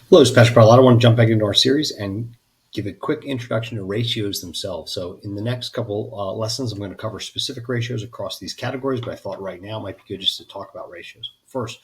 Hello, it's Patrick Barlotta. I want to jump back into our series and give a quick introduction to ratios themselves. So, in the next couple lessons, I'm going to cover specific ratios across these categories, but I thought right now it might be good just to talk about ratios. First,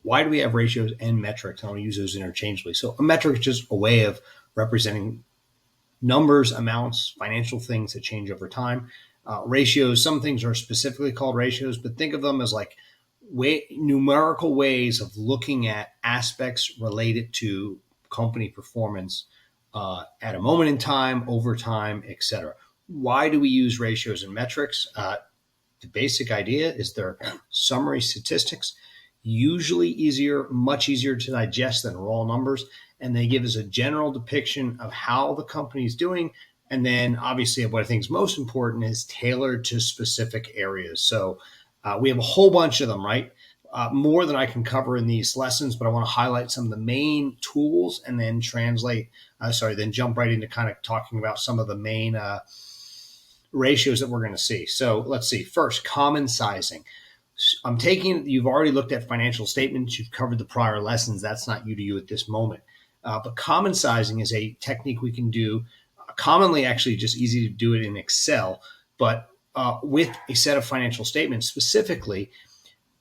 why do we have ratios and metrics? I want to use those interchangeably. So, a metric is just a way of representing numbers, amounts, financial things that change over time. Ratios, some things are specifically called ratios, but think of them as like numerical ways of looking at aspects related to company performance at a moment in time, over time, etc. Why do we use ratios and metrics? The basic idea is they're summary statistics, usually much easier to digest than raw numbers, and they give us a general depiction of how the company is doing. And then, obviously, what I think is most important is tailored to specific areas. So we have a whole bunch of them, right? More than I can cover in these lessons, but I want to highlight some of the main tools and then then jump right into kind of talking about some of the main ratios that we're going to see. So let's see. First, common sizing. You've already looked at financial statements. You've covered the prior lessons. That's not new to you at this moment. But common sizing is a technique we can do commonly, actually just easy to do it in Excel, but with a set of financial statements specifically,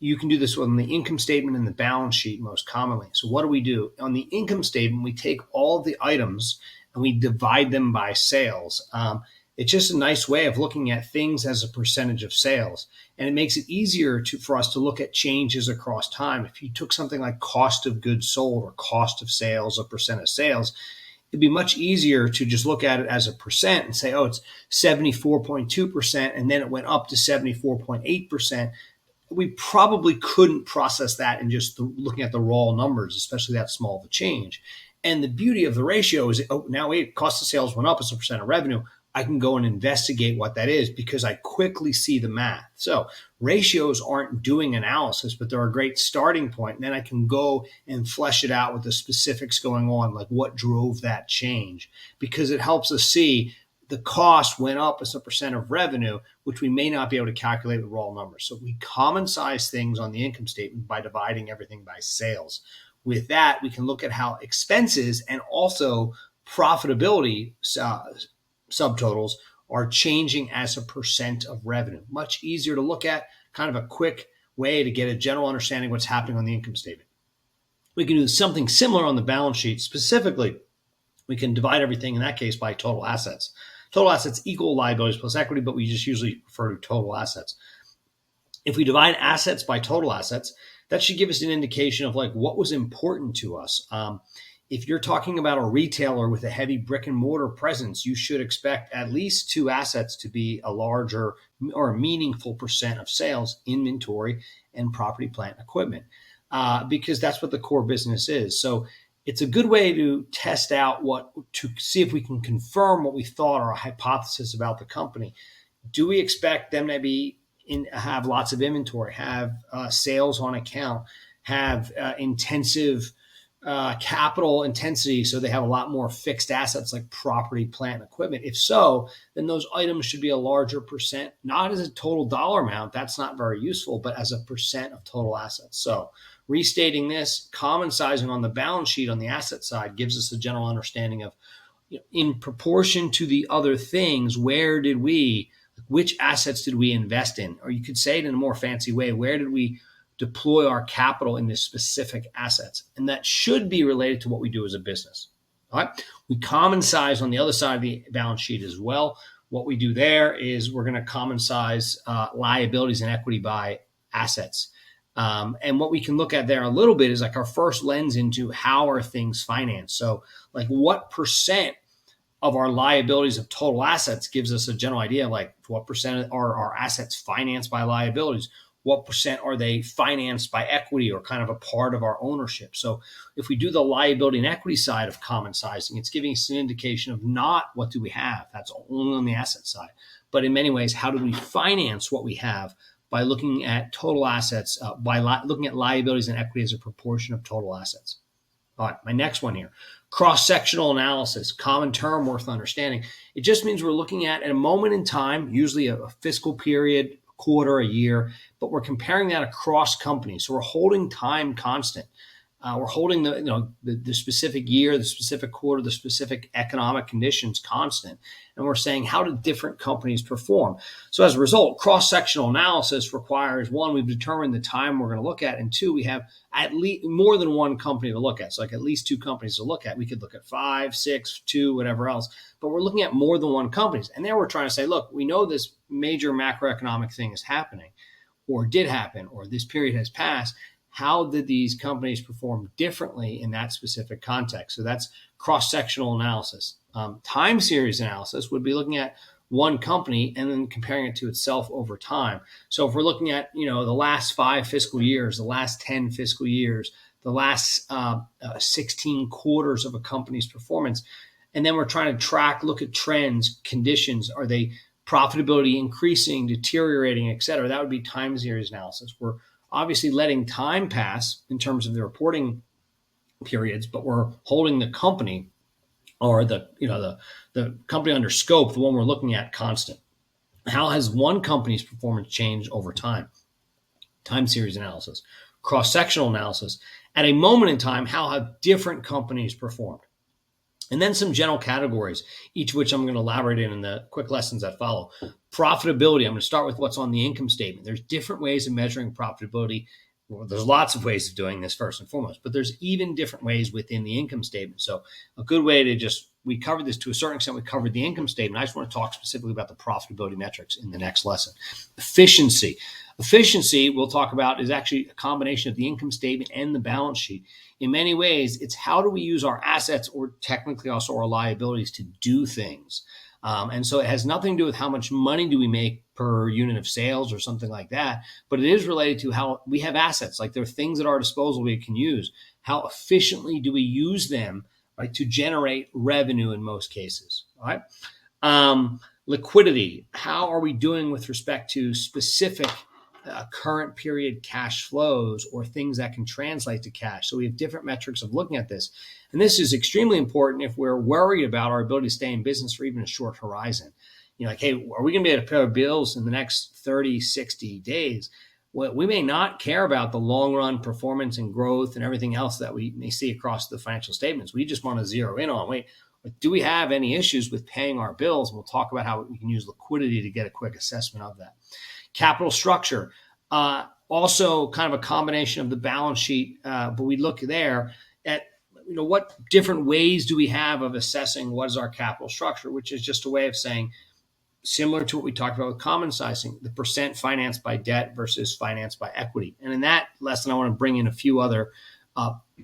you can do this on the income statement and the balance sheet most commonly. So what do? On the income statement, we take all of the items and we divide them by sales. It's just a nice way of looking at things as a percentage of sales. And it makes it easier for us to look at changes across time. If you took something like cost of goods sold or cost of sales, or percent of sales, it'd be much easier to just look at it as a percent and say, oh, it's 74.2%, and then it went up to 74.8%. We probably couldn't process that in just looking at the raw numbers, especially that small of a change. And the beauty of the ratio is, cost of sales went up as a percent of revenue. I can go and investigate what that is because I quickly see the math. So ratios aren't doing analysis, but they're a great starting point. And then I can go and flesh it out with the specifics going on, like what drove that change, because it helps us see the cost went up as a percent of revenue, which we may not be able to calculate with raw numbers. So we common size things on the income statement by dividing everything by sales. With that, we can look at how expenses and also profitability subtotals are changing as a percent of revenue. Much easier to look at, kind of a quick way to get a general understanding of what's happening on the income statement. We can do something similar on the balance sheet. Specifically, we can divide everything in that case by total assets. Total assets equal liabilities plus equity, but we just usually refer to total assets. If we divide assets by total assets, that should give us an indication of like what was important to us. If you're talking about a retailer with a heavy brick and mortar presence, you should expect at least two assets to be a larger or a meaningful percent of sales: inventory and property, plant, and equipment, because that's what the core business is. So it's a good way to test out to see if we can confirm what we thought or a hypothesis about the company. Do we expect them to have lots of inventory, have sales on account, have intensive capital intensity, so they have a lot more fixed assets like property, plant, and equipment? If so, then those items should be a larger percent, not as a total dollar amount. That's not very useful, but as a percent of total assets. So restating this, common sizing on the balance sheet on the asset side gives us a general understanding of, in proportion to the other things, which assets did we invest in? Or you could say it in a more fancy way, where did we deploy our capital in this specific assets? And that should be related to what we do as a business. All right. We common size on the other side of the balance sheet as well. What we do there is we're going to common size liabilities and equity by assets. And what we can look at there a little bit is like our first lens into how are things financed. So like what percent of our liabilities of total assets gives us a general idea of like what percent are our assets financed by liabilities? What percent are they financed by equity or kind of a part of our ownership? So if we do the liability and equity side of common sizing, it's giving us an indication of not what do we have. That's only on the asset side. But in many ways, how do we finance what we have by looking at total assets, looking at liabilities and equity as a proportion of total assets. All right, my next one here, cross-sectional analysis, common term worth understanding. It just means we're looking at a moment in time, usually a fiscal period, quarter, a year, but we're comparing that across companies. So we're holding time constant. We're holding the specific year, the specific quarter, the specific economic conditions constant. And we're saying, how do different companies perform? So as a result, cross-sectional analysis requires, one, we've determined the time we're going to look at, and two, we have at least more than one company to look at. So like at least two companies to look at. We could look at 5, 6, 2, whatever else, but we're looking at more than one companies. And there we're trying to say, look, we know this major macroeconomic thing is happening, or did happen, or this period has passed. How did these companies perform differently in that specific context? So that's cross-sectional analysis. Time series analysis would be looking at one company and then comparing it to itself over time. So if we're looking at, the last 5 fiscal years, the last 10 fiscal years, the last 16 quarters of a company's performance, and then we're trying to look at trends, conditions, are they profitability increasing, deteriorating, et cetera, that would be time series analysis. We're obviously letting time pass in terms of the reporting periods, but we're holding the company or the company under scope, the one we're looking at, constant. How has one company's performance changed over time? Time series analysis. Cross-sectional analysis. At a moment in time, how have different companies performed? And then some general categories, each of which I'm going to elaborate in the quick lessons that follow. Profitability, I'm going to start with what's on the income statement. There's different ways of measuring profitability. Well, there's lots of ways of doing this first and foremost, but there's even different ways within the income statement. So a good way to we covered this to a certain extent, we covered the income statement. I just want to talk specifically about the profitability metrics in the next lesson. Efficiency. Efficiency, we'll talk about, is actually a combination of the income statement and the balance sheet. In many ways, it's how do we use our assets, or technically also our liabilities, to do things. And so it has nothing to do with how much money do we make per unit of sales or something like that, but it is related to how we have assets. Like there are things at our disposal we can use. How efficiently do we use them, right, to generate revenue in most cases, all right? Liquidity. How are we doing with respect to specific current period cash flows or things that can translate to cash? So we have different metrics of looking at this. And this is extremely important if we're worried about our ability to stay in business for even a short horizon. Like, hey, are we going to be able to pay our bills in the next 30, 60 days? Well, we may not care about the long run performance and growth and everything else that we may see across the financial statements. We just want to zero in on, do we have any issues with paying our bills? And we'll talk about how we can use liquidity to get a quick assessment of that. Capital structure, also kind of a combination of the balance sheet, but we look there at what different ways do we have of assessing what is our capital structure, which is just a way of saying, similar to what we talked about with common sizing, the percent financed by debt versus financed by equity. And in that lesson, I want to bring in a few other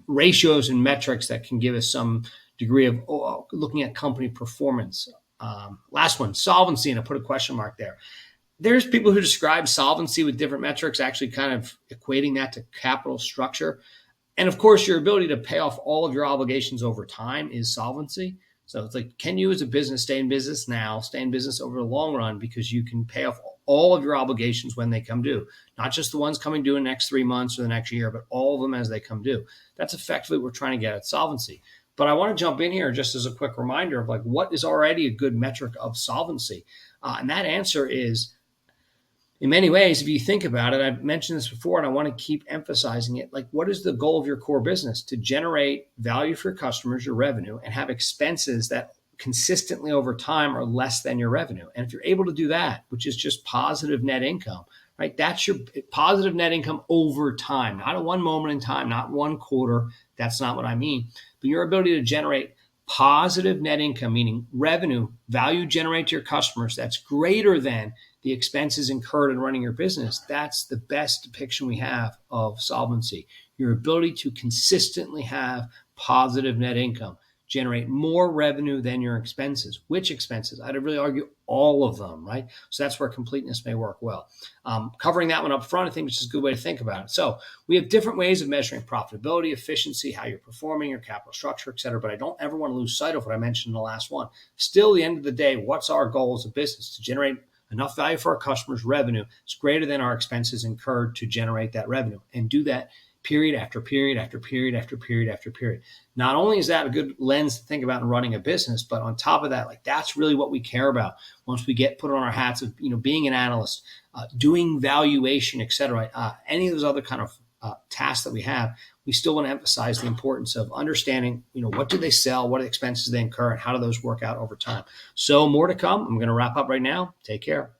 ratios and metrics that can give us some degree of looking at company performance. Last one, solvency, and I put a question mark there. There's people who describe solvency with different metrics, actually kind of equating that to capital structure. And of course, your ability to pay off all of your obligations over time is solvency. So it's like, can you as a business stay in business now, stay in business over the long run, because you can pay off all of your obligations when they come due, not just the ones coming due in the next 3 months or the next year, but all of them as they come due. That's effectively what we're trying to get at solvency. But I want to jump in here just as a quick reminder of what is already a good metric of solvency. And that answer is, in many ways, if you think about it, I've mentioned this before, and I want to keep emphasizing it. What is the goal of your core business? To generate value for your customers, your revenue, and have expenses that consistently over time are less than your revenue. And if you're able to do that, which is just positive net income, right? That's your positive net income over time, not at one moment in time, not one quarter. That's not what I mean. But your ability to generate positive net income, meaning revenue, value generated to your customers, that's greater than the expenses incurred in running your business. That's the best depiction we have of solvency. Your ability to consistently have positive net income, generate more revenue than your expenses. Which expenses? I'd really argue all of them, right? So that's where completeness may work well. Covering that one up front, I think is a good way to think about it. So we have different ways of measuring profitability, efficiency, how you're performing, your capital structure, et cetera. But I don't ever want to lose sight of what I mentioned in the last one. Still, at the end of the day, what's our goal as a business? To generate enough value for our customers' revenue is greater than our expenses incurred to generate that revenue, and do that period after period after period after period after period. Not only is that a good lens to think about in running a business, but on top of that, that's really what we care about once we get put on our hats of being an analyst, doing valuation, et cetera. Any of those other kind of tasks that we have, we still want to emphasize the importance of understanding, what do they sell, what are the expenses they incur, and how do those work out over time. So more to come. I'm going to wrap up right now. Take care.